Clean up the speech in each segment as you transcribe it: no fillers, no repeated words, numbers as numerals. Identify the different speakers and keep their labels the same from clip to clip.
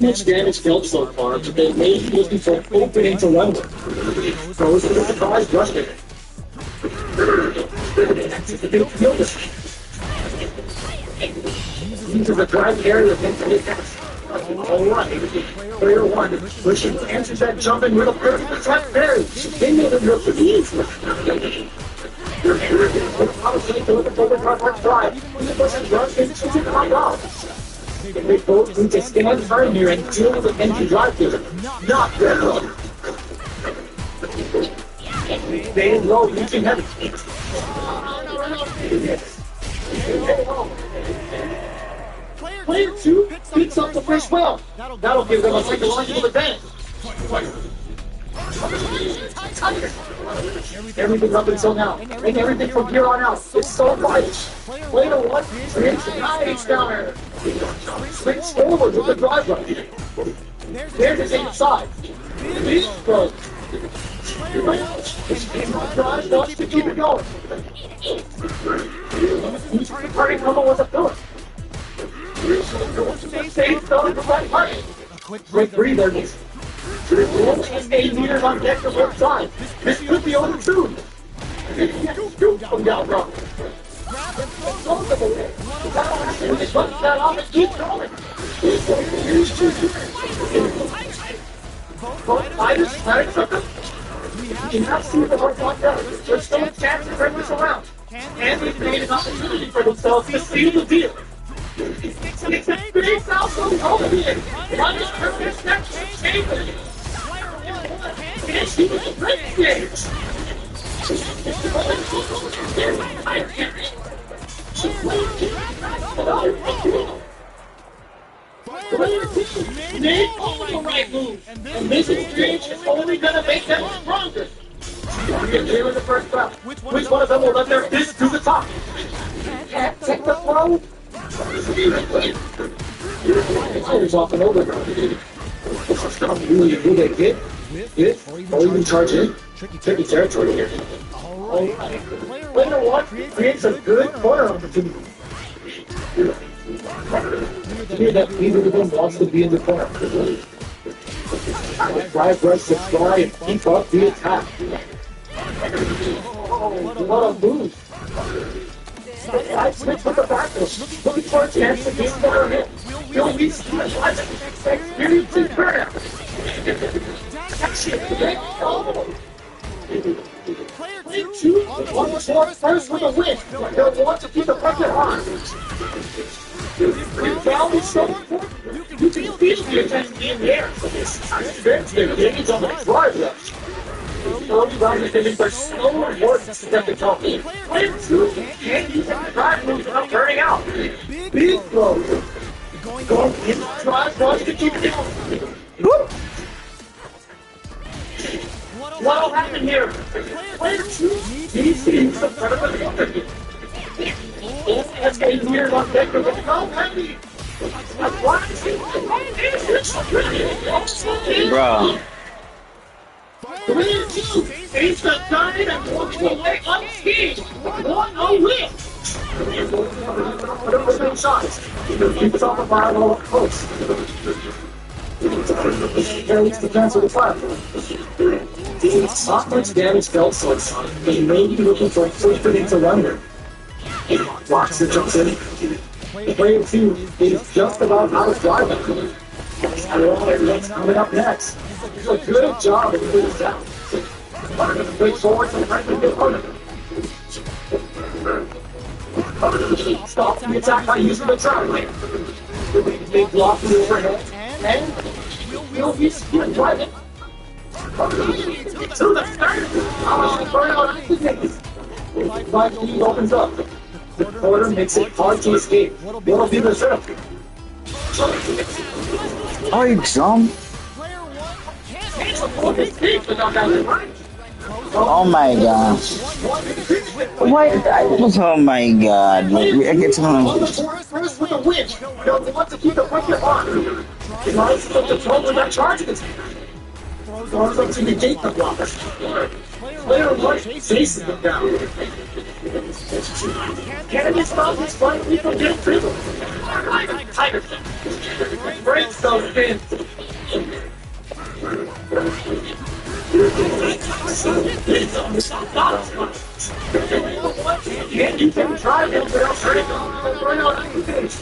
Speaker 1: Much damage dealt so far, but they may be looking for an opening to run with. Throws to the surprise rush there. Uses the drive area against the attack. Alright, player one, pushing answers that jump in with a perfect trap parry. They made it look easy. Obviously, to look at the front drive, the person runs into the high off. They both need to stand firm here and deal with the empty drive here. Not good. They low, reaching heavy. Player 2 picks up the first round. That'll give them a psychological advantage. Everything up until now, and everything from here on out, it's so vital. Player 1 creates a nice counter. Switch forward with the drive run. There's his inside. Big throw. Drive wants to keep it going. He's turning combo with a pillar. Safe going to right target. Quick breather. 8 meters on deck to both sides. This could be over two. From down row. That off and keep going. Both fighters trying to cook. You cannot see the horse like that. There's still a chance to turn this around. And they've made an opportunity for themselves to seal the deal. It's a big also over here. One is perfect next to Chamber. And she was a great stage. Player 2 made all the right moves, and this exchange is only going to make them stronger. Here in the first round, which one of them will let their fist to the top? Can't take the throw? It's off and over. Really who they hit, or even charge in. Tricky territory here. Player 1 creates a good corner opportunity. Here that neither of them wants to be in the corner. Drive rush to try and keep up the attack. Oh, what a move. Side switch with the backfish, looking for a chance to gain better hit. He'll be experiencing burnout. Action! Player 2 wants to score first with a win. They'll want to keep the pressure on. Down is so important. You can feel the intensity in the air. They're getting on the drive rush. Early round is giving their slow and important step to top in. Player 2 can't use the drive move without turning out. Big throw. Going in the drive rush to keep it down. What'll happen here? Player 2 needs to use the front of the company. That's getting weird on deck with the go heavy.
Speaker 2: Bro.
Speaker 1: Player 2 takes the side and walks away unscathed. 1-0 win. Whatever shots. Keeps off the fireball up close. Carries the chance of the fire. Not much damage dealt so far. They may be looking for a opening to run there. Boxer jumps in. Player 2 is just about out of driving. What's coming up next? A good job of moving down. Quick forward to the right of the opponent. Stop the attack by using the trap. Big block to the overhead. And we'll be driving. To the start. Burnout activates. Right lead opens up. The quarter makes it hard to escape. What'll be the setup?
Speaker 2: Are you dumb? Oh my gosh. What? Oh my god. I get to
Speaker 1: First with a win. They'll want to keep the pressure on. Tries to throw with that charge. Throws up to negate the block. Player one chases them down. Can he stop this fight? We can get through them. Tiger breaks those pins. And you can try them, but I'll try them. Right on the finish.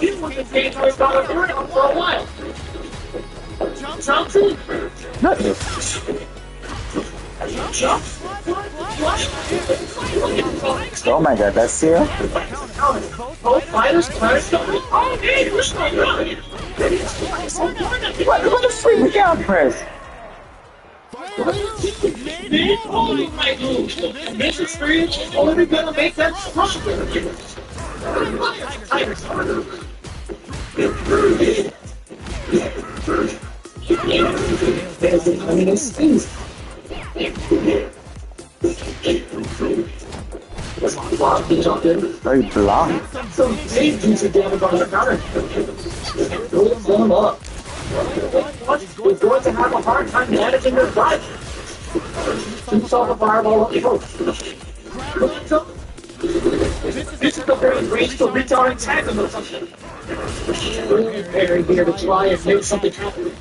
Speaker 1: He was the cage was got a around for a while. Johnson? Jump.
Speaker 2: Oh my god, that's you?
Speaker 1: Both fighters crashed on it. Oh, hey, we're still going.
Speaker 2: What the freak we got first?
Speaker 1: Holy my moves. This experience is only gonna make that stronger. There's the coming space.
Speaker 2: Very blunt.
Speaker 1: Some big piece of damage on the counter. Build them up. We're going to have a hard time managing their drive. Solve a fireball on the coast. This is the very range to reach our antagonist. We're very here to try and make something happen.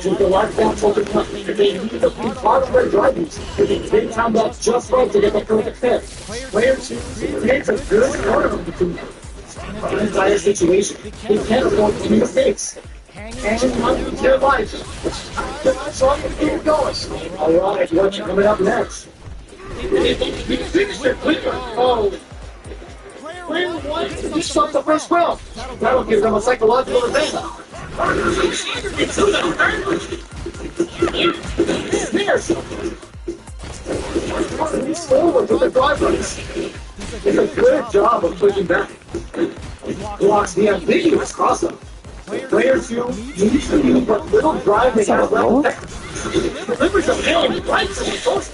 Speaker 1: Since the last bounce opened up, they need to be part of their drivers. They found that just right to get the perfect fit. Player 2 creates a good corner between them. In an entire situation, they can't afford any mistakes. And on their life. That's all you keep going. Alright, what's coming up next? We finished it quicker. Oh. Player 1 just up the first round. That'll give them a psychological advantage. There's he's forward with the drivers. It's a good job of pushing back. Blocks the ambiguous crossover. Player 2 needs to use what little drive they have left. Delivers a hand right to the post.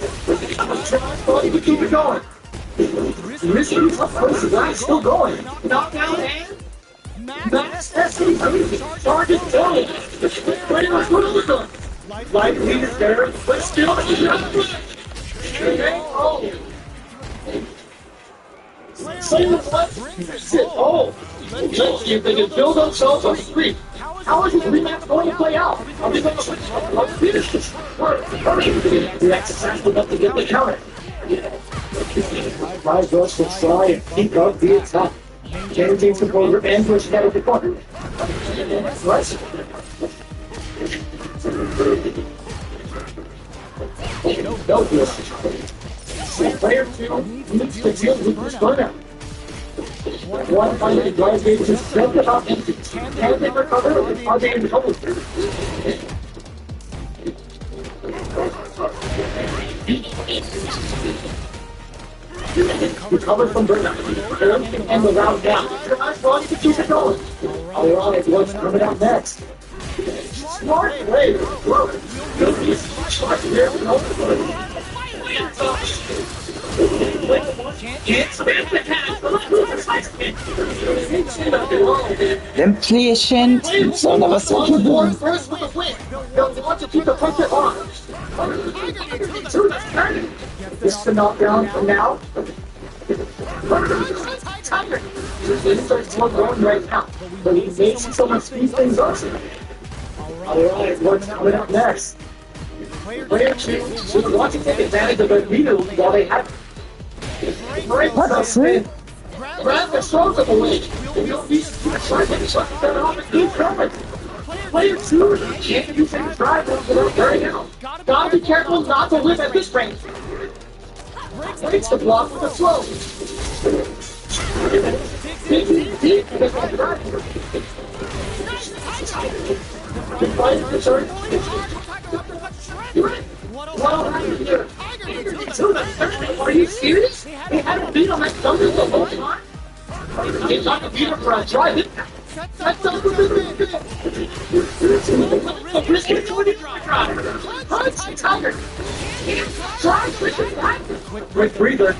Speaker 1: Try to keep it going. Risky tough close, the guy's still going. Knockdown hand. Max testing, target going. Pretty much what it was done. Light lead is there, but still, Same with what? Oh, let's see if they can build themselves a streak. How is this rematch going to play out? Are they going to finish this? The exercise would have to get the counter. Five rush will try and keep up the attack. Maintains composure and push ahead of the corner. Right. No good. Player 2 needs to deal with this burnout. One finally drive gauge is just about empty. Can they recover or are they in trouble? Recovered from burnout. And the round down. Tries Ronnie to keep it going. Alright, what's coming up next? Smart play. You'll be smart here.
Speaker 2: Them patient. Son of a sucker.
Speaker 1: First with a win. They'll want to keep the pressure on. This is the knockdown for now. Tiger. This starts to going right now. But he makes someone speed things up. Alright, what's coming up next? Player 2 should want to take advantage of the leader while they have
Speaker 2: What the freak?
Speaker 1: grab the shoulders away. You'll be trying to shut that off and keep coming. Player 2 can't use any drive without carrying out. Gotta be careful not to live at this range. Breaks the block with a slow. Deep, the fight returns. Are you serious? They haven't beat him at Thunder the whole time? He's not to beat him for a drive. That's a brisket 20 drive. Punch, Tiger. Try pushing back. Quick breather.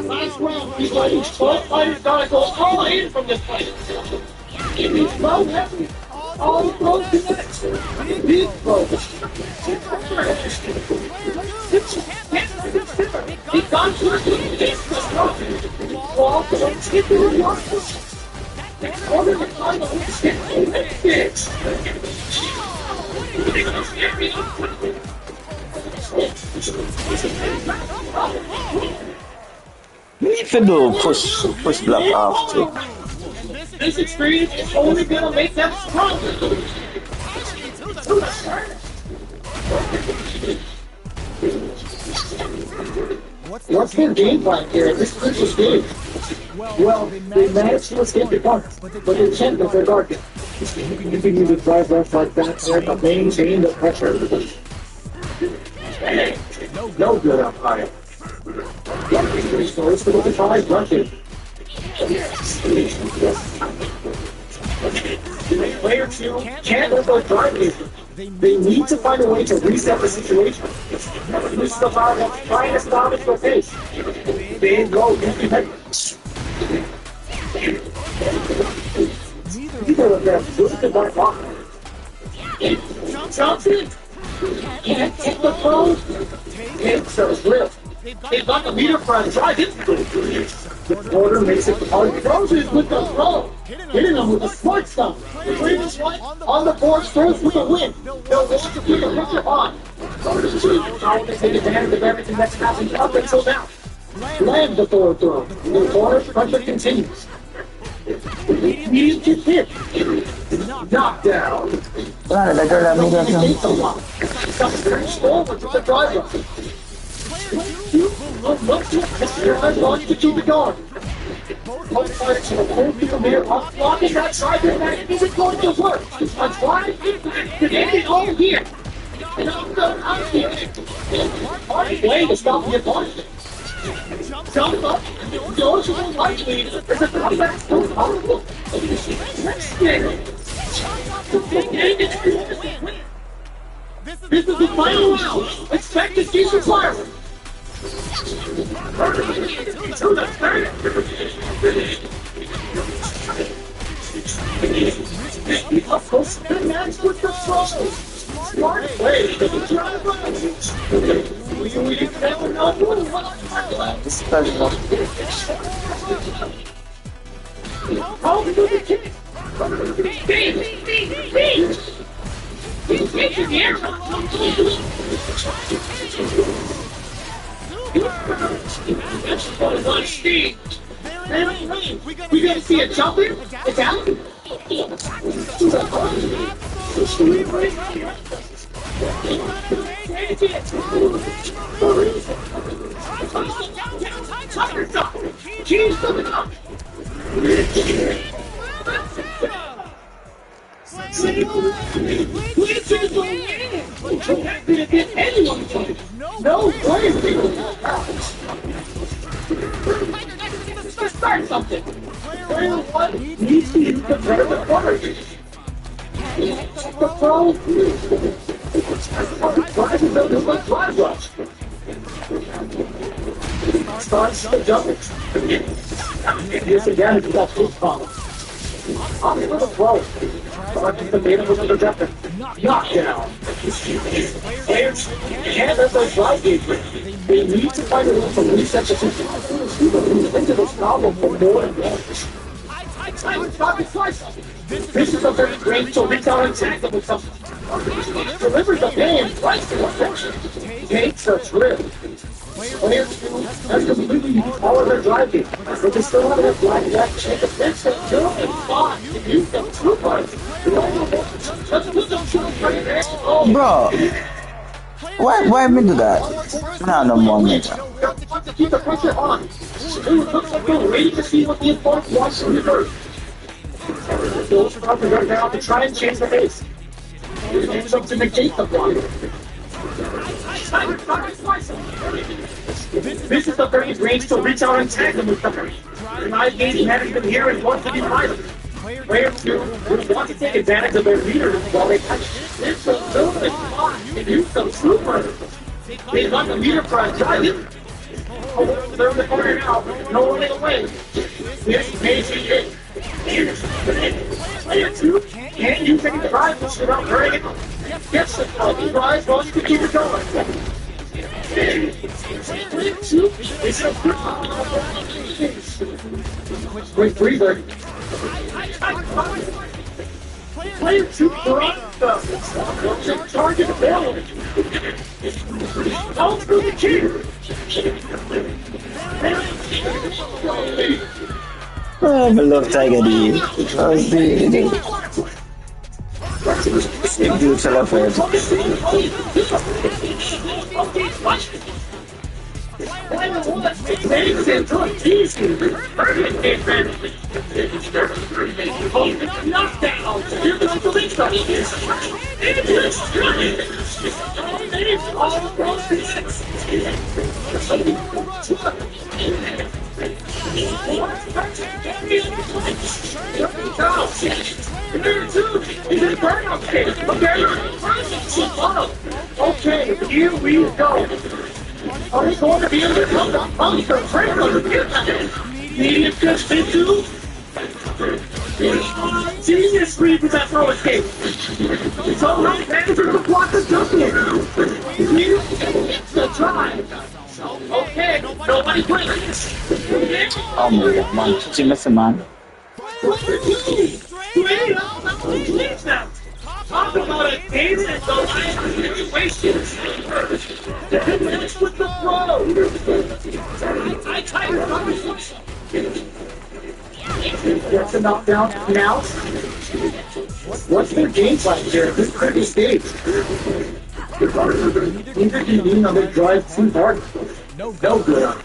Speaker 1: Last round, he's letting 12 fighters gotta go all in from this fight. He's low heavy. All throws connects. Big throws. He got to the wall to skip the office. Order to find the fix.
Speaker 2: We need to do push block after.
Speaker 1: This experience is only gonna make them stronger. What's their game plan here? This crucial game. Well, they managed to escape the punch, but they can't with their guard. Continue to drive left like that there to maintain the pressure. No good umpire. Let's go to try running. Player 2 can't let go driving. They need to find a way to reset the situation. This is about trying to establish their pace. They go. Neither of them lose the dark block. Johnson can't take the throw. Takes a slip. They've got the meter for a drive. The quarter makes it hard. Throws it with the throw. Hitting them with the smart stuff. The previous one on the board throws with a win. They'll want to keep the pressure on. Trying to take advantage of everything that's happened up until now. Land the forward throw. The corner pressure continues. Immediate hit. Knockdown. Forward to the driver. I want to keep it going. Both fighters will hold the mirror up, blocking that side, and that isn't going to work. A drive, it all here. Out here. Hard way to stop the opponent. Jump up, goes to the light lead, there's a comeback still possible. Next game. This is the final round. Expect to see some fire. To the third. Of course, the match with the throw. Smart play to the driver. We never know what
Speaker 2: This is special.
Speaker 1: how to do the kick. He's making the air. That's on speed. We gotta see it jumping. It's out. Keys to the top. No way! Let's start something! Player 1 needs to use the vertical corner. The throw. Drive is over the drive rush. Starts the jumping. Here's again, it's got two problems. On the little throw. Starts the main of the projector. Knockdown. Players can't let their drive gauge. They need to find a way to reset the system. Into this problem for more and more. This is a very great to reach out and tackle with something. Delivers the game right to perfection. Takes a trip. Player 2 has completely all of their drive game, but they still have enough drive left to make a fix that kill and spot and use them two parts. Let's put them two right there.
Speaker 2: Bro, why me do that? No more nigga.
Speaker 1: To keep the pressure on. It looks like they're waiting to see what the opponent wants to reverse. They'll start to run down to try and change the pace. Use them to negate the block. This is the 30th range to reach out and tag them with the 30. Drive gauge management here and wants to be violent. Player 2 would want to take advantage of their leaders while they touch. This will build the spot and use some troopers. They got the meter for a drive. They're in the corner now. No running away. Here's KG. Player 2. Can you take the drive? Push it out. Hurry it. Gets the drive. Well, you can keep it going. Player 2 is a great breather. Player 2 target available. All through the key.
Speaker 2: Oh, belum Tiger di. Oh, itu salah fair.
Speaker 1: Knockdown. Here comes the lead shot. All across the okay, here we go. Are we going to be able to come up on the trail of the medium just into genius read with that throw escape. So right manager to block the jumping. The drive. Okay, nobody wins.
Speaker 2: Oh my god, man. Cuci mesin, man.
Speaker 1: Talk about a game that goes situations. That's with the flow. I try to run that's a knockdown. Now, what's their game plan here at this critical stage? Neither do you need another drive too hard. No good.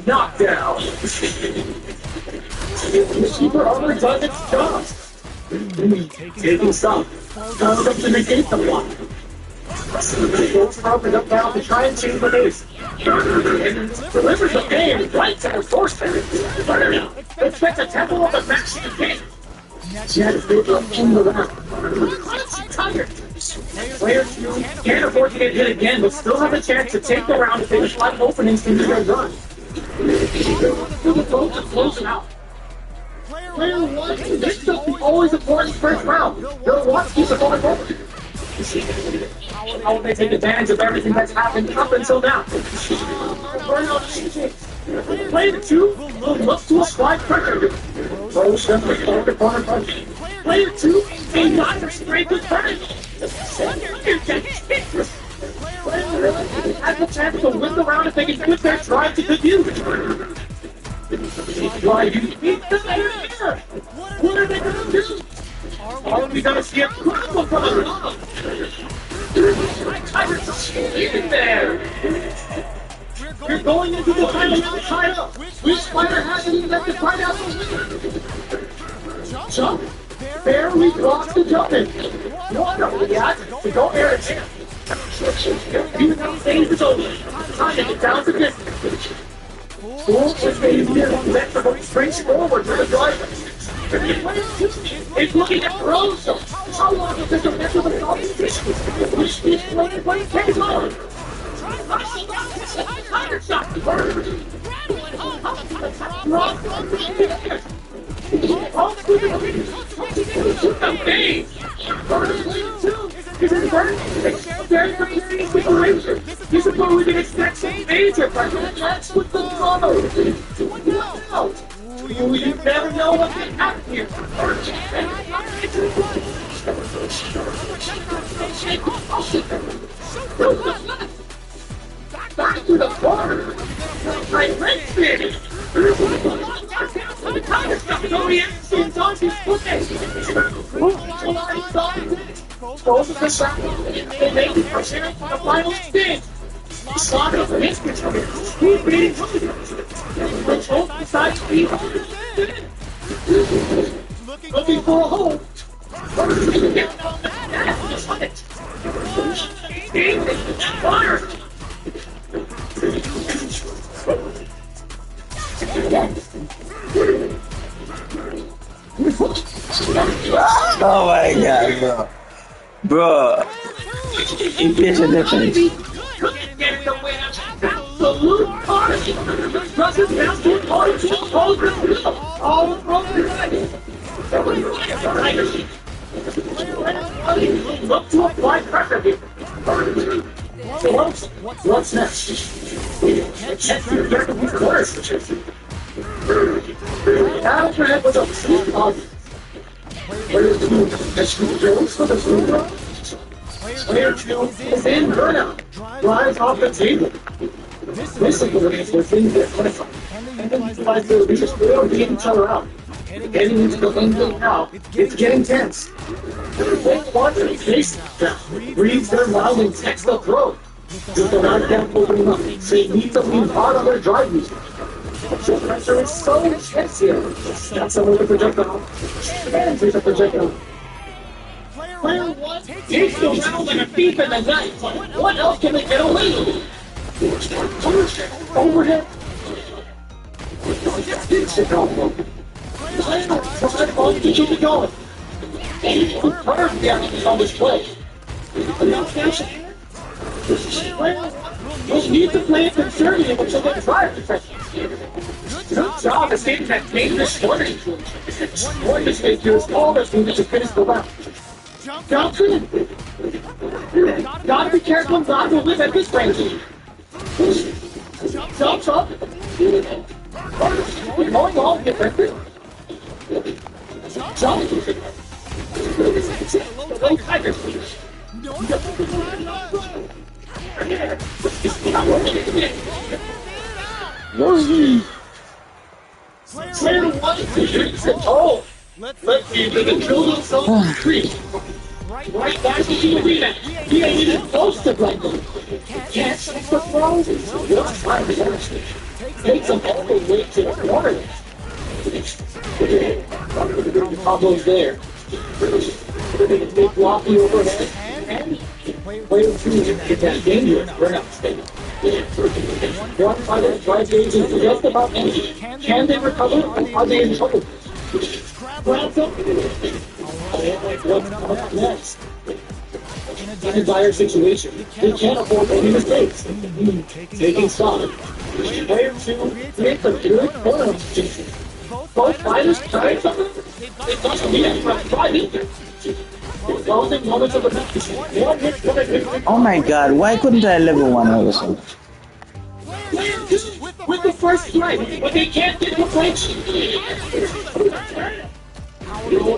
Speaker 1: Knockdown. The keeper armor does its job. Taking stock. Comes up to negate the block. Goes powered up down to try and change the base. Delivers the game right to the doorstep. Expect a tempo of the match again. Jets move up in the round. Tired. Player 2 can't afford to get hit again, but still have a chance to take the round if they just like openings to do their run. The vote to close it out. Player 1 picks up the always important first round. They'll want to keep the ball going. How will they take advantage of everything that's happened up until now? Player 2 will look to apply pressure. Throws them for the corner punch. Player 2 may not have straight to turn. Player 1 has the chance to win the round if they can put their drive to good use. Why you beat the player? What are they going to do? Are we going to see a critical from the top? In there. You're going into the final round tied up. Which fighter hasn't even let the fight out the winner? Jump. Barely blocks the jumping. One of the guys to go air it. Even though phase is over. Time to get down to distance. Full phase is set to go straight forward to the driver. It's looking at Rosa. How long is this a mess with a competition? Which is playing when it takes on. Tiger shot. All through the face. Is it burning? Very serious situation. You suppose we can expect some major pressure. That's with the drama. You never know what can happen here. Back to the corner. My red spin. The counter stuff is already in Donkey's footage. Both of the shots, they make the pressure for the final spin. Slot of the biscuits from it. Speed beating which both decides to be looking for a hole. Fire!
Speaker 2: Oh my god, bro. Bro, impatient defense.
Speaker 1: absolute carnage. Rushes down to a party to oppose the all the broken legs. Look to apply pressure here. So what's next? Check your back of these corners. Alfred was a sweet positive. Player 2 has two drills for the super. Player 2 is in burnout. Drives off the table. This is the race where things get clinical. And then utilize their leaders to beat each other out. Getting into the lane game now, it's getting tense. They want to chase down. Breathes their loud and text the throat. With the knockdown opening up, they need to lean hard on their drive music. The pressure is so intense here. Got someone to projectile. And there's a projectile. Player 1 takes the round like a thief in the night. What else can they get away with? Overhead. Player 1 to keep it going. Curve damage on display. You'll need to play it conservative until they drive protection. Good job escaping that dangerous corner. One mistake here is all that's needed to finish the round. Jump in. Gotta be careful not to live at this range. Jumps up. We're going all different. Jump. Go Tigers. Player 1 hits it all. Let's see if they can drill themselves in the street. Right back to the arena. He ain't even close to Blanco. Can't fix the throw. Just try to finish it. Takes him all the way to the corner. Combo's there. Big blocky overhead. And player 2 get that dangerous burnout state. One fighter drive gauge is just about empty. Can they recover or are they in trouble? Grabs up. What's coming up next? In a dire situation, they can't afford any mistakes. Taking stock. Player 2 makes a good corner position. Both fighters try something. It doesn't mean for 5 minutes.
Speaker 2: Oh my god, why couldn't I level one also?
Speaker 1: With the first strike, but they can't get the flinch.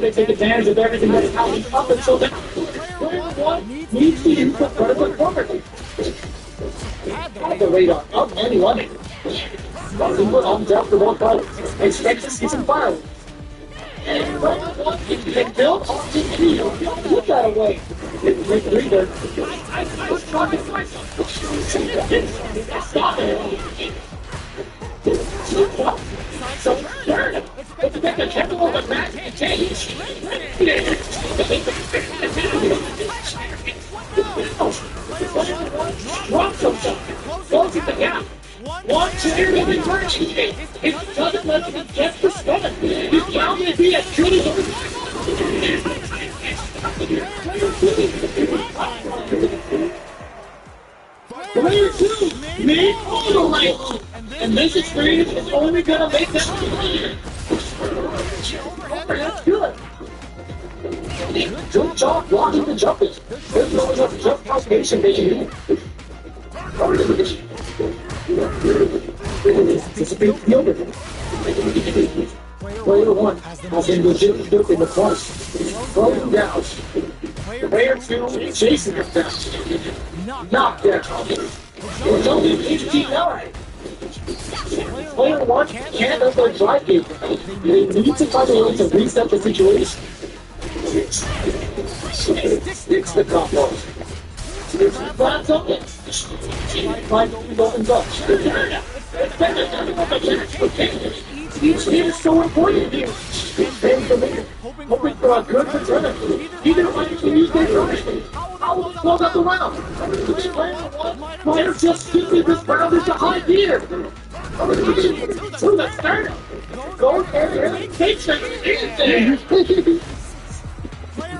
Speaker 1: They take advantage of everything that's happening up until then. Player 1 needs to use the vertical corner. Have the radar up and running. Nothing but on down for one fight. Expect to see some fireworks. And player 1 can build off the field. Put that away. Make the reader. I was trying to fight something. Stop it. So, turn. Let's get the tempo of the match and change. Drop something. Go to the gap. One chair in the direction. It doesn't let you get the spin. You found to be a truly Player 2 made all the right. And this experience is only gonna make them better. That's good. Good job blocking the jumpers. There's no enough jump calculation they can do. Anticipate fielder. Player 1 has been legit in the front. Throwing down. Player 2 chasing him down. Knock down. It's only 59. Player 1 can't let their drive game. They need to find a way to reset the situation. Sticks the combo. Flats up. Find opens up. Each hit is so important here. Stand for me. Hoping for a good return. Either way, you can use their drive. How will they close out the round? Player just shifted this round into high gear. To the sternum. Go ahead and take the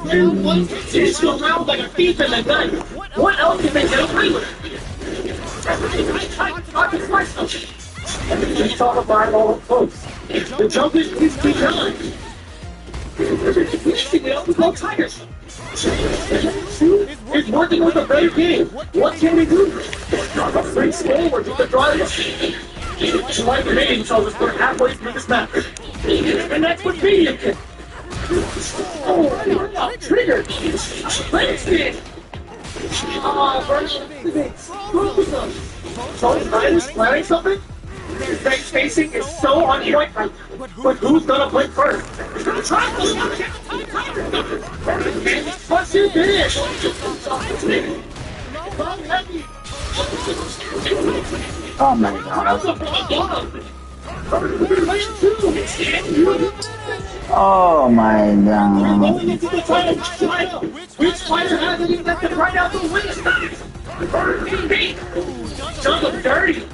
Speaker 1: Player 1 continues to round like a thief in the night. What else can they get away with?
Speaker 3: Just talk about all the folks. The jump is begun. No tigers. It's working with a better game. What can we do? Bring forward to the driver. It's like the name, so let's put halfway through this match. And that's what medium can. Oh, we're not triggered. Let's see. So is Ryan planning something? His face spacing is so on point, but who's gonna blink first? He's gonna try to what's your finish?
Speaker 2: Oh my god. Oh my god.
Speaker 3: Which fighter hasn't even got to find out the win? Jungle dirty.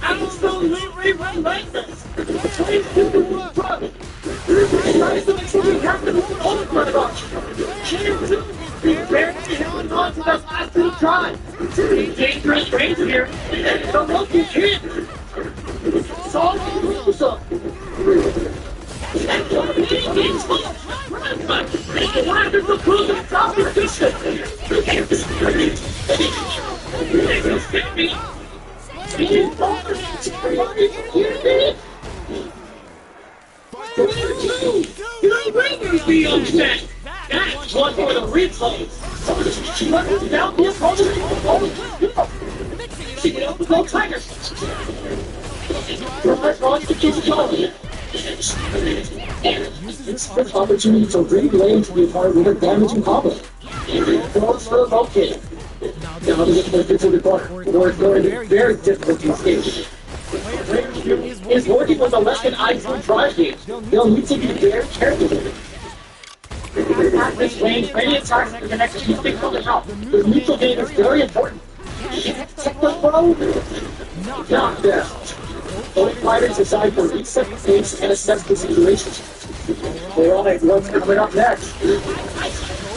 Speaker 3: Absolutely relentless. Barely held on to the last two tries. Dangerous range here. The lucky kid. Solid Russo. Why does the prison competition? Be upset. That's one for the replays. Down the opponent. She can open the Tigers. Wants to keep going. It's an opportunity to relay into the opponent with a damaging combo. Throws for the low kick. Now to get closer to the corner, where it's going to be very difficult to escape. Is working with a less than ideal drive game. They'll need to be very careful with it. At this range, many attacks in the next few things coming out. The neutral game is very important. Check the throw. Not there. Both fighters decide to reset the pace and assess the situation. They're all like, what's coming up next?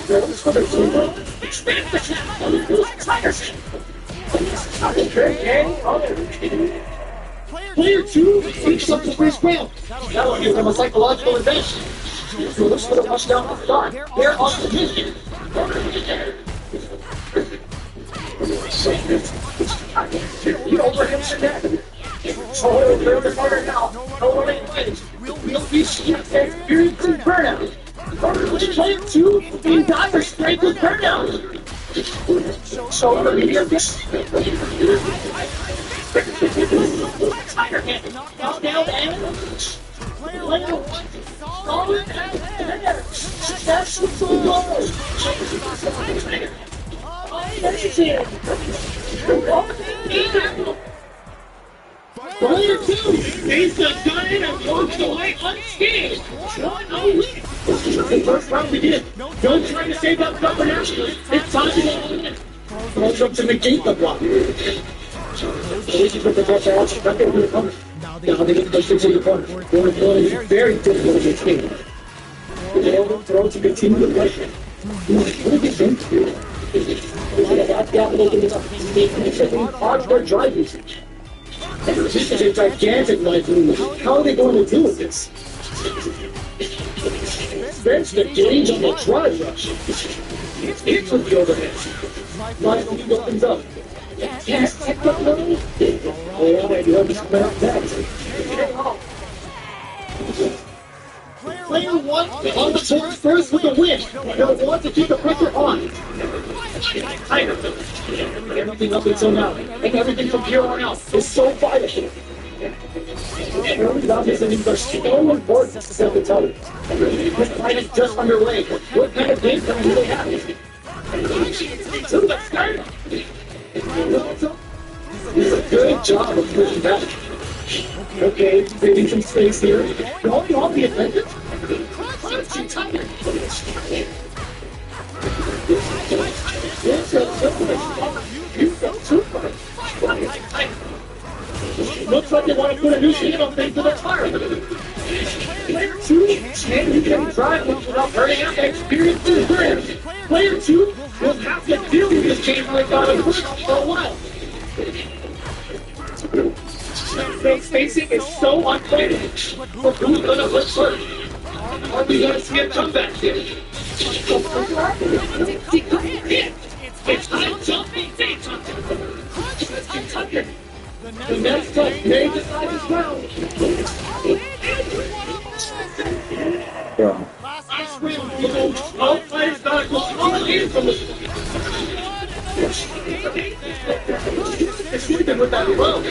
Speaker 3: Throws for the super. Expand the channel. Tigers. Player 2 takes up the first round. That'll give them a psychological advantage. So looks for the touchdown off the guard. They're on the mission. He overhits the net. So they're the corner now. No one wins. We'll be experiencing burnout. Player 2 in dire straits with burnout. So the medium Tiger hit. Down and player 1 solid and there. That's the goal. Player 2 faced a gun and walked away unscathed. The first round begins. Don't try to save that gun for now. It's time to go in. Throws up to negate the block. With the pressure out, stuck into the corner. Now they get pushed into the corner. Corner is very difficult against him. They will throw to continue the pressure. What did they think? It's hardcore drive usage. This is a gigantic knife move. How are they going to deal with this? Bench the gauge on the drive rush. It's with the overhead. Knife move opens up. Yes, take the money. Alright, you have to spin up next. Player 1 on the board first with the win. They'll want to keep the pressure on. Everything up until now, and everything from here on out is so vital. Early rounds and these are so important to set the tone. This fight is just underway. What kind of game plan do they have? To the start. It's a good job of pushing back. Okay, creating some space here. Going on the offensive. Crouching Tiger. You felt super. Looks like they want to put a new shit on things for their fire. Player 2, and you can drive without burning out the experience to the ground. Player 2 will have to deal with this game like God of for a while. Spacing is so unpredictable. But who's gonna flip first? Are we gonna see a comeback here? It's high jumping Daytime. The next touch may decide as well.
Speaker 2: Yeah.
Speaker 3: All players gotta go all in from the. It's sleeping with that well.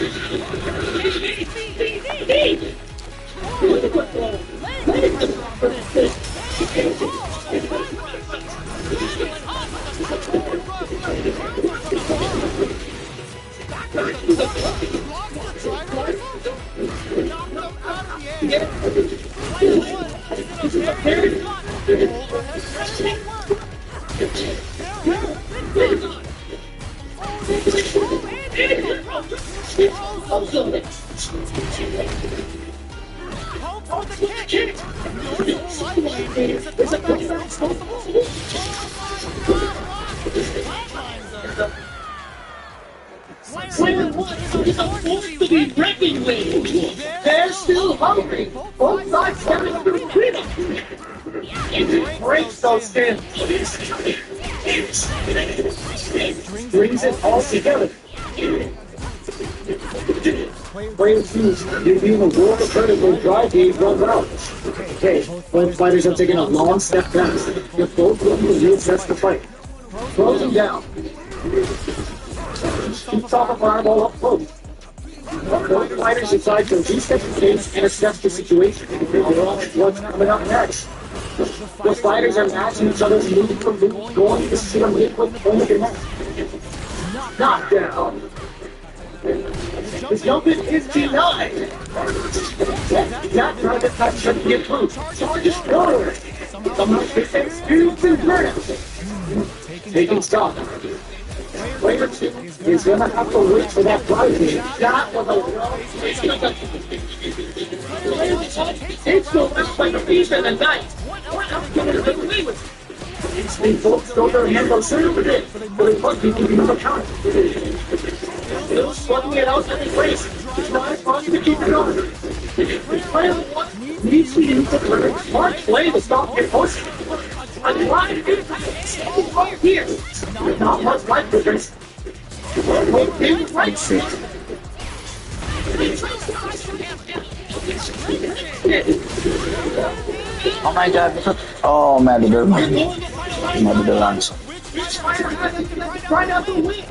Speaker 3: Player 1 is a force to be reckoned with. They're still hungry. Both sides having a little freedom. It breaks those skins. Brings it all together. Player 2, you're being a world of hurt when drive gauge runs out. Okay, both fighters have taken a long step back. They're both looking to reassess the fight. Throws him down. Keeps off a fireball up close. Both fighters decide to reset the case and assess the situation. What's coming up next? The fighters are matching each other's move for move, going to see a liquid point of the neck. Knockdown. The jump is denied. That private touch shouldn't get through. Charge is forward. Somehow this experience is burnout. Taking stock. Player 2 is going to have to wait for that drive game. That was a it's so much like a beast in the night. What else can it get away with? They both throw their hands on certain it, but it must be keeping them accountable. Still slugging it out every place. It's not as fun to keep it on. Player 1 needs to use the current smart play to stop your push. A drive impact right here. Not much life difference. Wait, in right seat.
Speaker 2: Oh my god. Oh, Matador. Matador lunch.
Speaker 3: Right out the way.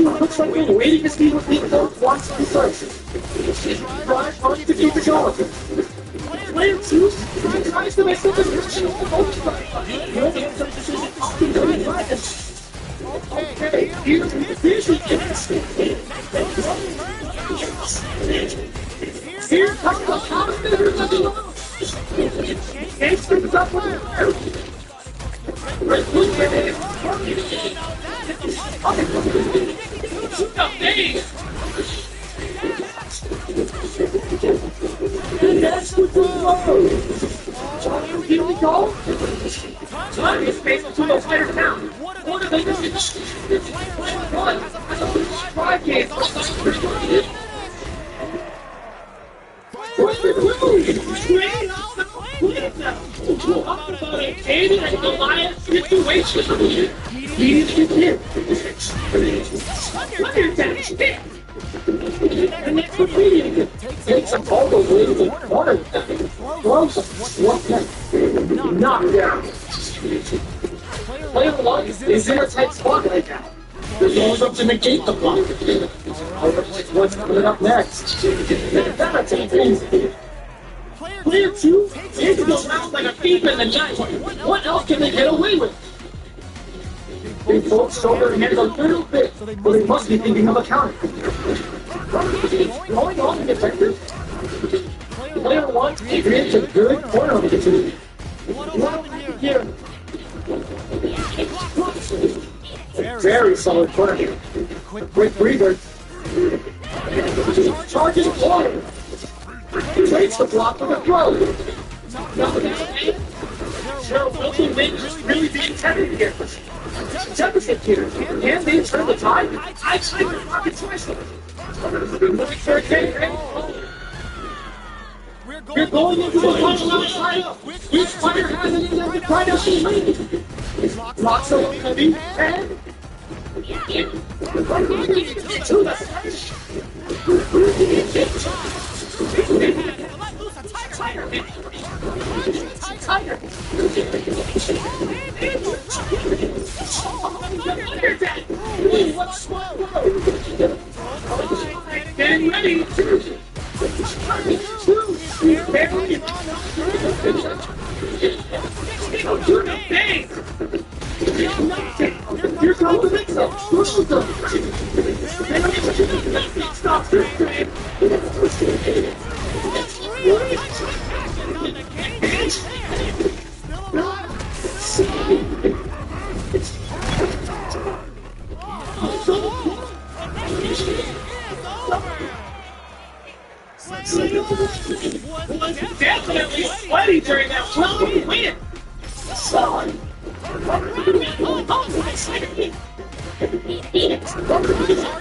Speaker 3: Looks like we're waiting to see what people wants to start. Drive trying to keep it going. Player 2 tries to make up the position of the okay, here's the vision. Here comes the commentator of the world. Gates brings up with the fire. That's what the here we go. Time is faced to the fighter down. What are they doing? One. Five games. What's the talk about a David and Goliath situation. He's the hit. Undertaker's hit. And that's what we need. Takes him all the way to the corner. Throws him. What's next? Knockdown. Player 1 is in a tight spot right now. They're going up to negate the block. What's coming up next? That's easy. Player 2 takes those out like a thief in the night. What else can they get away with? They both show their hands a little bit, but they must be thinking of a counter. Going on, detective. Player 1 creates a good corner opportunity. What here? Very solid corner. Quick breather. Charges forward. Takes the block with a throw. Cheryl Wilson may just really be intended here. Deficit here. Can they turn the tide? I think they're rocket choice. Looking for a kick. We're going into the final round. Which player has it in the right out the lead? Locks the heavy and to the Tiger. What's slow? Getting ready. Do the thing. Here comes the mix-up. Stop. Definitely sweaty during that flowing win.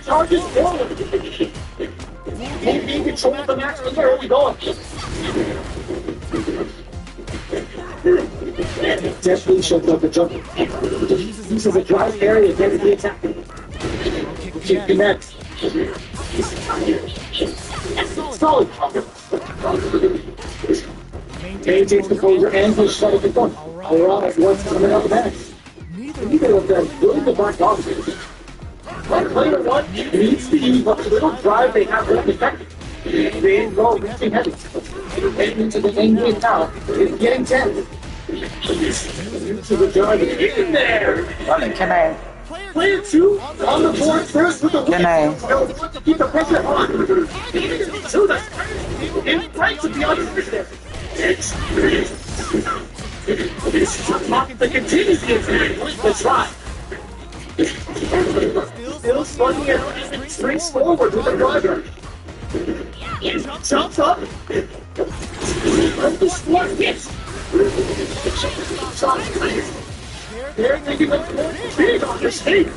Speaker 3: Charges forward. Taking control of the match. Where are we going? Definitely shows up the jump. Uses a drive area against the attack. Kick connects. Solid. Maintains composure and push shuttle to front. Around at once coming up next. Neither of them really the back off. Player one needs to use what little drive they have left effective. They go reaching heavy. Heading into the end game now. It's getting tense. To the drive in there.
Speaker 2: Can I?
Speaker 3: Player two on the board first with the win.
Speaker 2: Can I?
Speaker 3: To keep the pressure on. To the in right to the other. The continues the try. Still slugging it and springs forward with the driver. Jumps up. The sport hits. They're thinking of big on the stage.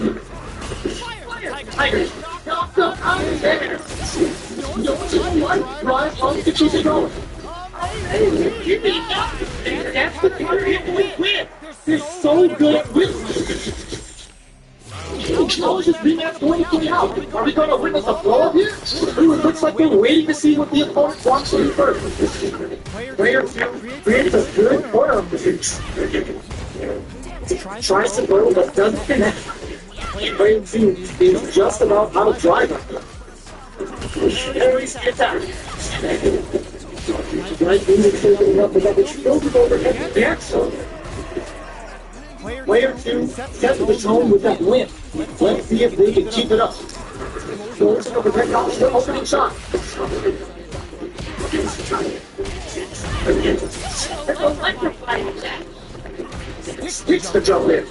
Speaker 3: Tiger. Knocked up out of there. No one drive on the keep it going. That's the part we win. They're so good at winning. How is this rematch going to play out? Are we going to witness a blow here? It looks like we're waiting to see what the opponent wants to do first. Player 2 creates a good corner of the shoot. Tries to throw but doesn't connect. Player 2 is just about out of driver. Carries the attack. Right in the field up with that explosive overhead reaction. Player 2 sets the tone with that win. Let's see if they can keep it up. Goes to protect off the opening shot. Hits the jump in.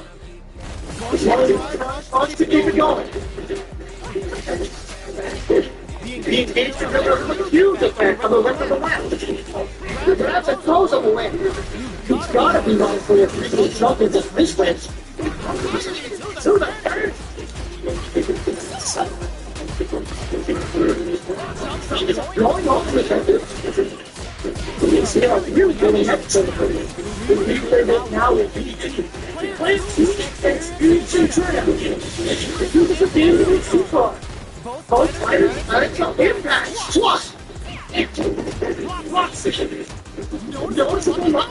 Speaker 3: Wants to keep it going. The engagement with a huge effect on the rest of the match. That's a close of a win. He's got to be mindful if he can jump into this match. To the third. Going on to the defensive. They are really getting up to the first. The replay that now will be plays to experience and turnout. This is a game that is too far. Both players are at impact. Plus! Noticeable lock.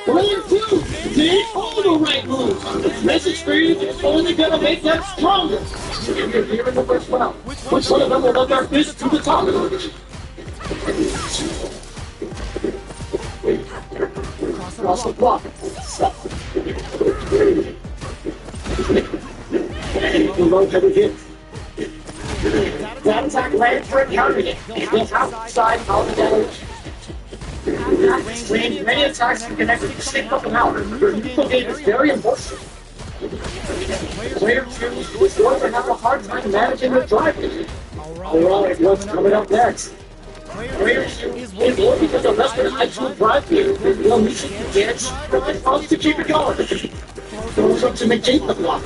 Speaker 3: Player 2 did all the right moves. This experience is only going to make them stronger. You're hearing the first one out. Which one of them will let their fist to the top? Cross the block. The low headed hit. That attack landed for a counter hit. It's outside power damage. Many attacks can connect with the same up and out. Your neutral game is very important. Player 2 is going to have a hard time managing the drive. Alright, what's coming up next? Player 2 is looking at the rest of the I2 drive here. Well, we should get drive wants to keep it going. Goes up to negate the block.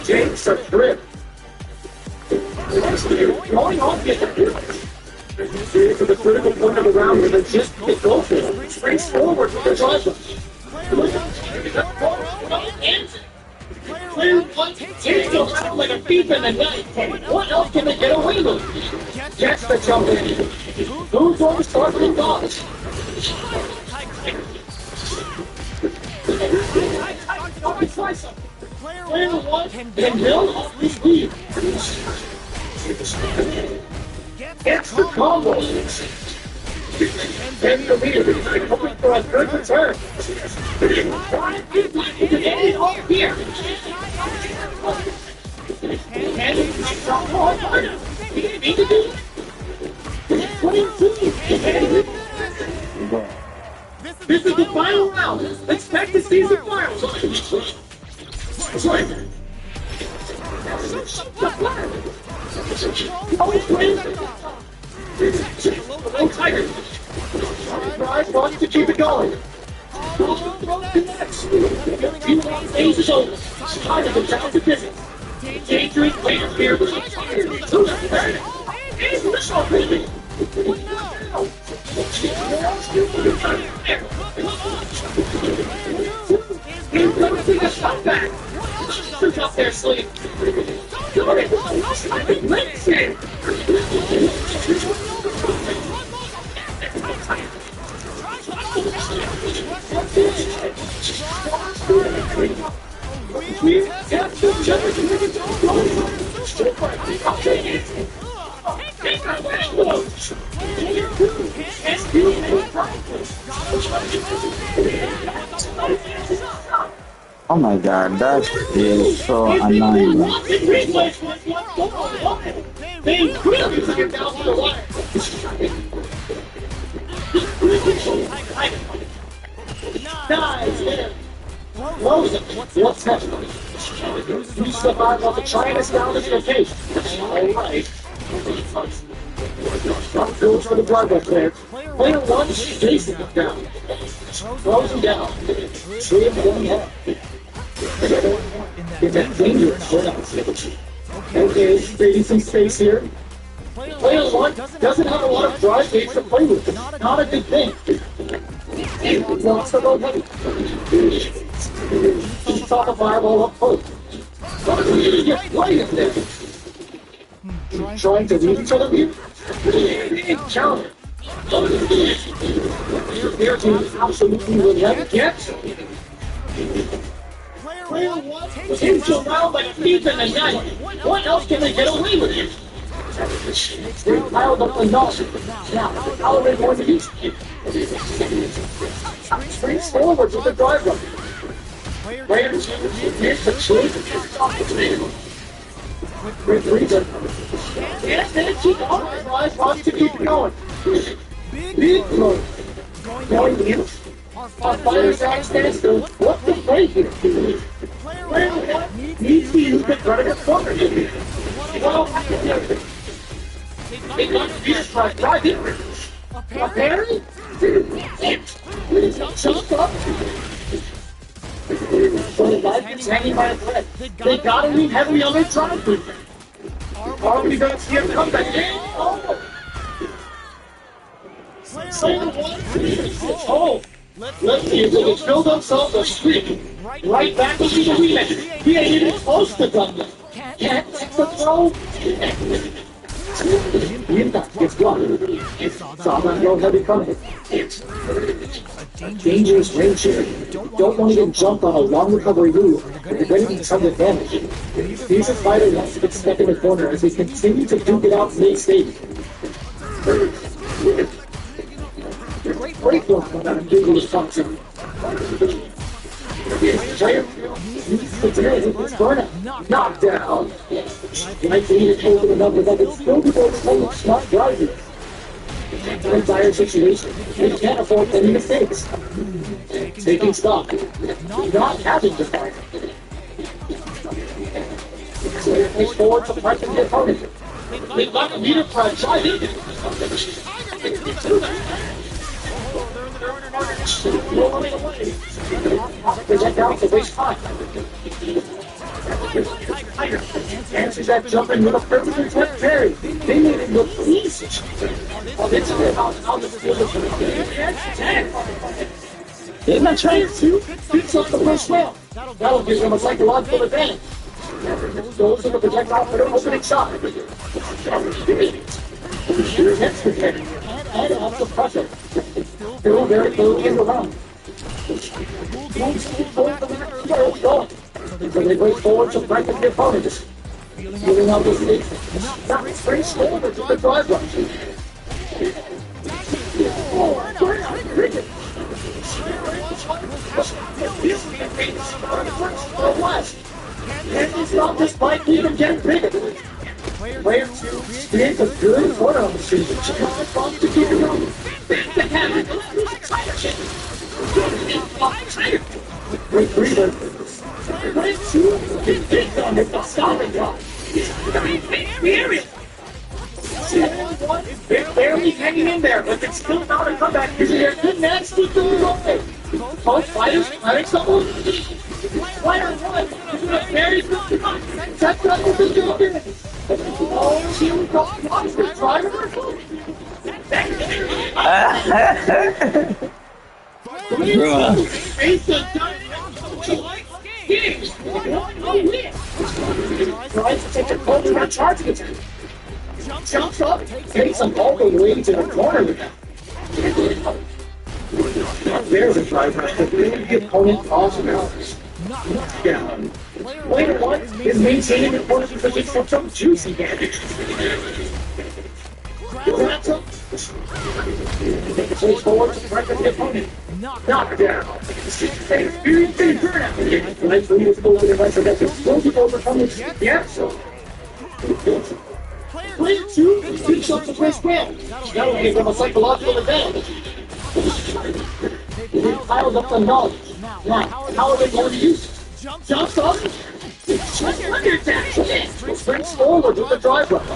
Speaker 3: James a grip. Going off the to the critical point of the round where they just get go for it. Springs forward with the drive. Player 1 takes the round like a thief in the night. What else can they get away with? Gets the jump in. Who's on the start with dodge? Player 1 can build off the speed. Gets the combo. And the leader is hoping for a good return. Get it off here. And it's not hard. Need to do it. This is the final round. Expect to see the final. Tiger. Drive wants to keep it going. Ace is over. Tiger is down to business. Dangerous players here. Ace is over. He's going to take a shot back. Shoot up their sleeve.
Speaker 2: Oh my god, that is so annoying.
Speaker 3: They really took it down to the wire. Nice. What's next? You survive while the China's down in your face. Alright. Goes for the Broadway player. Player 1 is chasing him down. Throws him down. Tree him going up. It's a dangerous shot. Okay, creating some space here. Player 1 doesn't have a lot of drive gates to play with. It's not a good thing. He wants to go heavy. He's off a fireball up close. Get right in there. Trying to leave each other here? Counter. Their team absolutely will never get. Player 1 takes a round like a thief in the night. What else can they get away with it? They piled up the knot. Now, how are they going to use it? Springs forward with the drive run. Player 2 here's the chase. With reason. Yes, then keep on. Rise wants to keep going. Big throw. Going in. Our fighters at standstill. What the play here? Player 1 needs to use the predator corner. Well, they got Peter's drive in. A parry? Jump up. So the life is hanging by a thread. They gotta lean heavily on their drive movement. Are we gonna see a comeback? Oh! Player 1 oh! Let's see if they can build themselves a streak. Right back into the rematch. He ain't even close to done yet. Can't take the throw. The impact gets blocked. Saw that throw heavy coming. Dangerous range here. Don't want to get jumped on a long recovery move, but you're going to be some advantage. Fusion Fighter wants to get stuck in the corner as they continue to duke it out mid-stage. Great work on that ambiguous function. Player He's burnout. Knockdown. Like he needed to open the number that could still be able to play smart drivers. In a dire situation, we can't afford any mistakes. Taking stock. Not having to fight. So they push forward to pressure the opponent. They got a meter press. Try it. Rolling away. Project out to waste time. Answers that jumping with a perfectly timed parry. They made it look easy. Oh, this is how the field is. They're not trying to fix up the first round. That'll give them a psychological advantage. Goes to the projectile for the opening shot. Next protect. And off the pressure. Still very early in the round. Going. So they break forward to practice the opponents. Feeling out the stakes. Not straight forward to the drive rush. And it's not just like even getting bigger. Player 2 creates a good corner on the street. To keep it going. Great breather. Player 2 is big on the stopping drop. They're barely hanging in there, but it's still not a comeback because they're good match to the away. Both fighters firing someone. Player 1 is a very good run. That's not what they're doing. Oh, she got the driver. Tries to take the coach on charging attack. Jumps up, takes him all the way to the corner with him. There's a driver. The opponent falls around. Down. Player 1 is maintaining the corner because it's from some juicy damage. Takes forward to pressure the opponent. Knockdown. Experienced a burnout. Nice for you to go to the device that can still be overcome the episode. Player 2 beats up the first round. That'll give them a psychological advantage. They piled up the knowledge. Now, how are they going to use it? Jumps up. Under attack. Springs forward with the drive rush.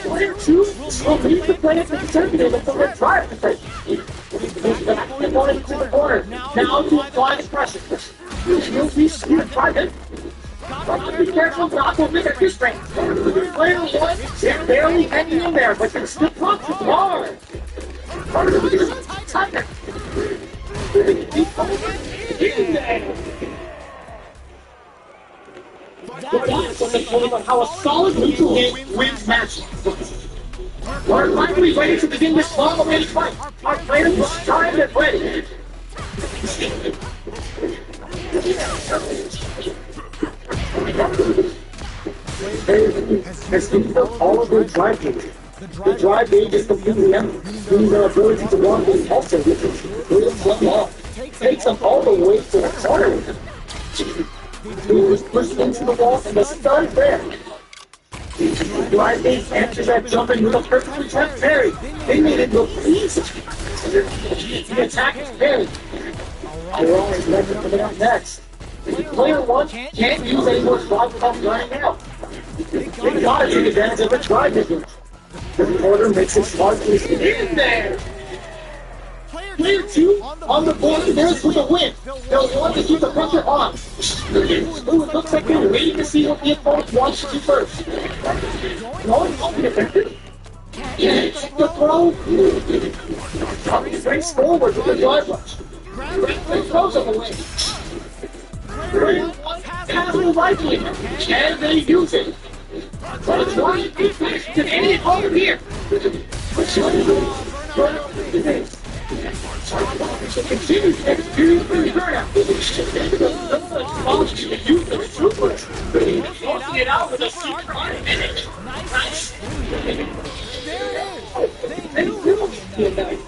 Speaker 3: Player 2 will leave the player to conservative until the drive to take. Back the opponent to the corner. Now to apply the pressure. You'll be scared by it. Be careful not to make a restraint. Player 1 is barely hanging in there, but can still punch it hard. Tiger. That's what they told about how a solid neutral hit wins matches. We're finally ready to begin this long-awaited fight. Our players are tired and ready. Has infilled all of their drive gauge. The drive gauge is completely empty, meaning their ability to run is also different. They flip off. Takes them all the way to the corner with him. He was pushed into the wall and the stun there. Drive gauge answers that jumping with a perfectly timed parry. They made it look easy. The attack is parried. They're always ready for the next. Player 1 can't use any more drive without running out. They gotta take advantage of the drive difference. The order makes it smart to in there. Player 2 on the board there's for the win. They'll want to keep the pressure on. Ooh, it looks like they're waiting to see what the opponent wants to do first. Going open effective. Take the throw. Brings forward with the drive rush. And throws him away. Player 1 has the likely, and they use it. But it's one to any opponent here. Continues to experience the burnout. Use the supers. Closing it out with a super finish. Nice. They knew it.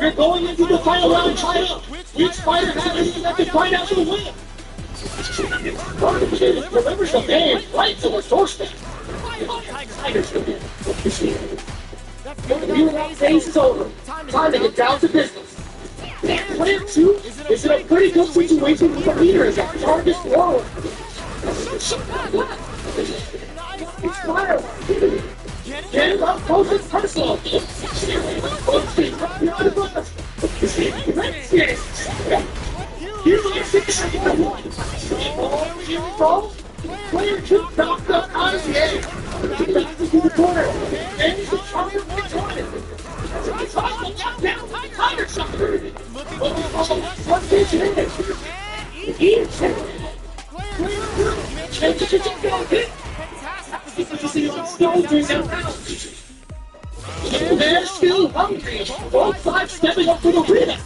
Speaker 3: We're going into the final round title. Which fighter has it that can find out the win? Delivers the man right to the doorstep. Tigers win. That phase is over. Time to get down to business. Player 2 is in a pretty good situation with the leader as a target forward. Get him up close and personal. Player 2 knocked up out of the air. Back to the corner. And he's trying to victorious. Tiger sucker. What did you hit? They're still hungry. Both sides stepping up to the ring.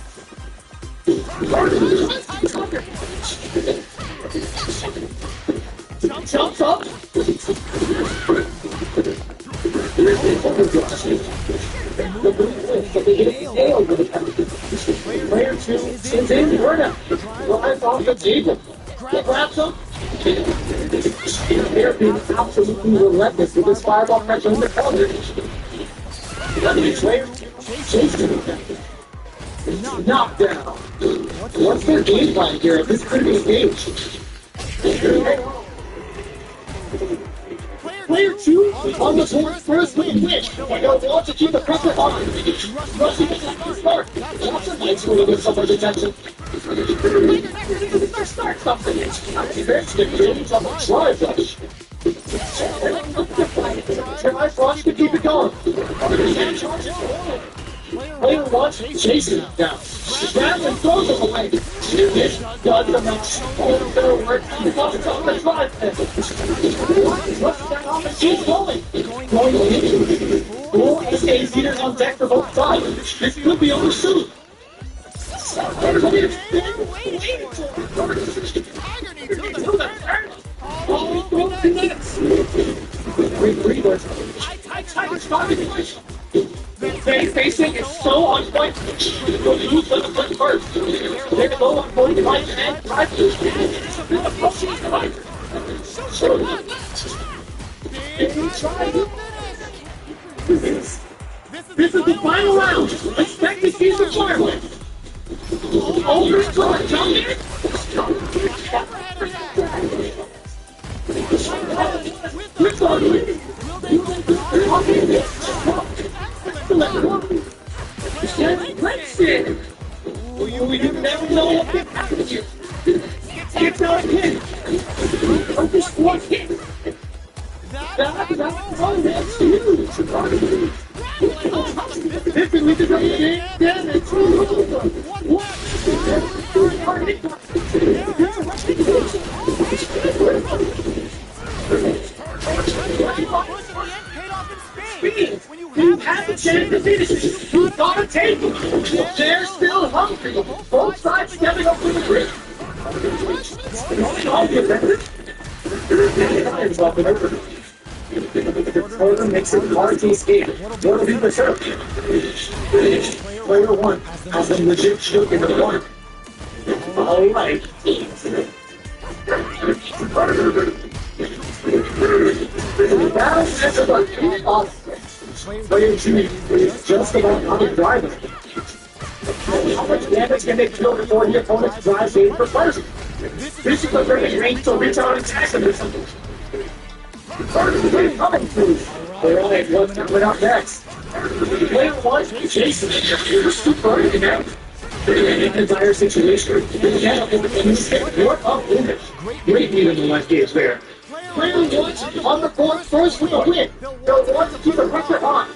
Speaker 3: Jumps up. Player 2 sends in the burnout. Drives off the table. Grabs him. They're being absolutely relentless with this fireball pressure in the corner. Player 2 chasing him. Knockdown. What's their game plan here? This could be engaged. Player 2 on the board first with a win. They'll want to keep the pressure on. Rushing attack to start. That's a nice way to get someone's attention. Start something. There's the change on the drive rush. Drive rush to keep it going. Player 1 chasing him down. Grabs and throws him away. This does the match. Better work. He's on the drive. What's that offense? He's going. Going in. Full SK leaders on deck for both sides. This could be over soon. Tiger needs to the turn. All throws the nets. Great breathers. Tiger's starting push. Face facing is so on point. You'll use them to first. They're to go on point right and drive. Approaching the fighter. This is the final round. Expect to see the fireworks. Over his door, jumping. Let's see. You never know what can happen to you. Get out of here. Don't just walk in. That's huge. If we leave the game, then it's over. You have a chance to finish it. You gotta take it. They're still hungry. Both sides stepping up to the grid. The corner makes it hard to escape. What'll be the show? Player 1 has a legit choke in the corner. Alright. The battle center got kicked off. Player 2 is just about on the driver. How much damage can they deal before the opponent's drives in for first? This is a great range to reach out and attack them or something. They're coming through. They're only at one coming up next. Player 1 chasing it. You're super connect. In a dire situation. You can't open the you're up in it. Great lead in the left gauge there. Player 1 on the board first with a win. They'll want to keep the pressure on.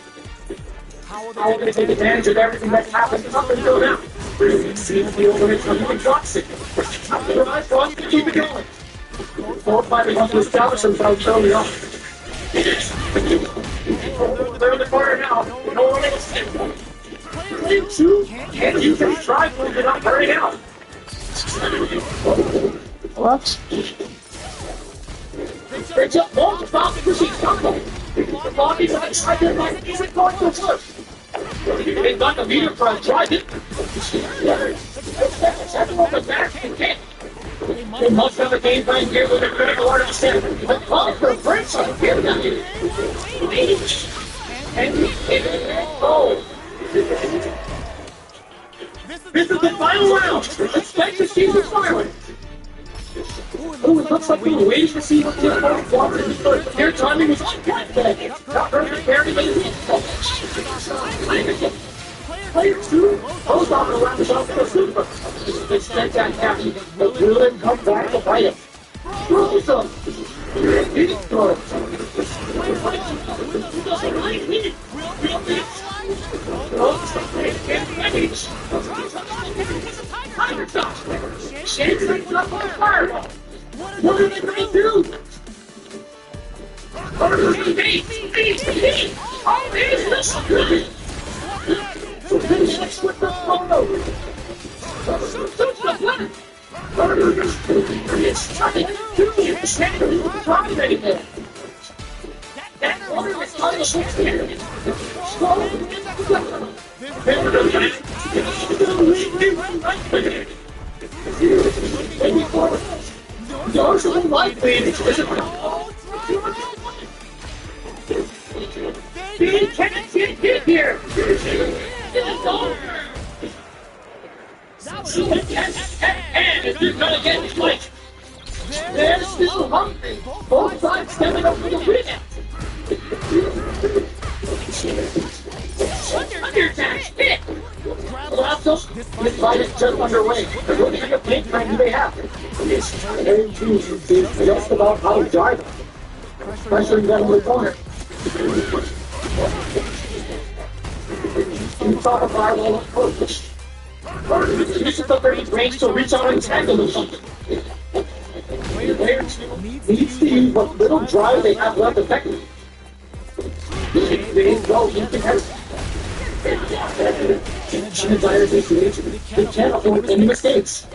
Speaker 3: How are they going to take advantage of everything that's happened up until now? See the overhit from the Johnson. After the last one, keep it going. Both fighters want to establish themselves early on. They're in the corner now. No one else. Player 2 can't use his drive move without burning out. What? They just won't stop because he's coming. The body's outside their life isn't going to work. They got the meter for a drive. Everyone was back and kick. They must have a game plan here with a critical order to stand. But call for French on here now. And oh. This is the final round. Expect to see the fireworks. Oh, it looks like we were waiting to see what the opponent wanted to start. Their timing was on point. Not perfect, very Player 2 goes off around the shot for the super. They sent that captain, but will it come back to bite him? Throws him. He throws. Tiger shot. Shane's like up on fireball. What are they going to do? Oh, here's this. Finish with the photo. It's trying to stand anything. That water is on the ship. Yours is unlikely. They can't get hit here. It's over. And if you're gonna get spiked, they're still hungry. Both sides stepping up for the win. Under attack, hit. Lasso, this fight is just underway. What kind of game plan do they have? Every team is just about how to drive them. Pressuring them in the corner. You thought of our little approach. This is the 30th range to reach out and tackle them something. Player 2 needs to use what little drive they have left effectively. They go into health. In a dire situation, they can't afford any mistakes.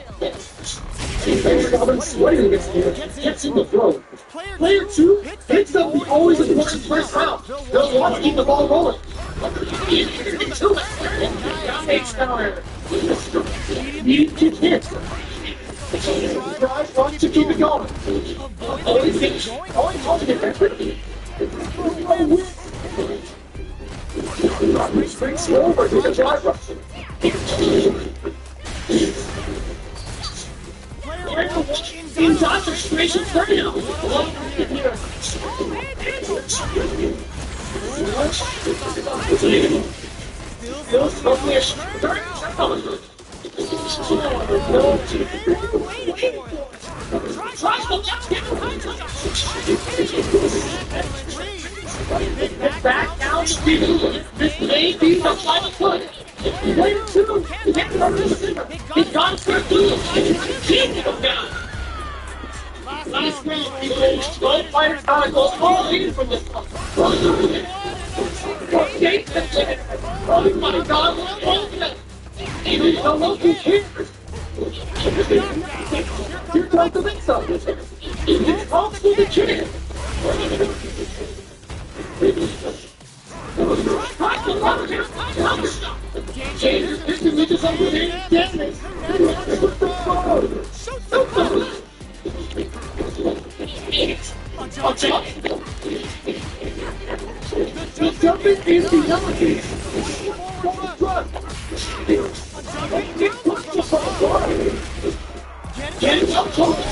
Speaker 3: Player Goblin sweating against here, gets in the throw. Player 2 hits them the always important first round. They'll want to keep the ball rolling. H-Tower. Need to hit. Drive wants to keep it going. Always holding it there quickly. Springs over to the drive rush. In Dodger situation right now. Still smoking a start. Back down speed. This may be the final foot. Player 2 hit the receiver. He got for two. Keep him down. Last round, people. Both fighters goes all in from this one. Oh my God, what a even the local cares. Here comes the mix-up. It's also the chair. Changes this religious understanding damage. The jumping is the ability. Get up close.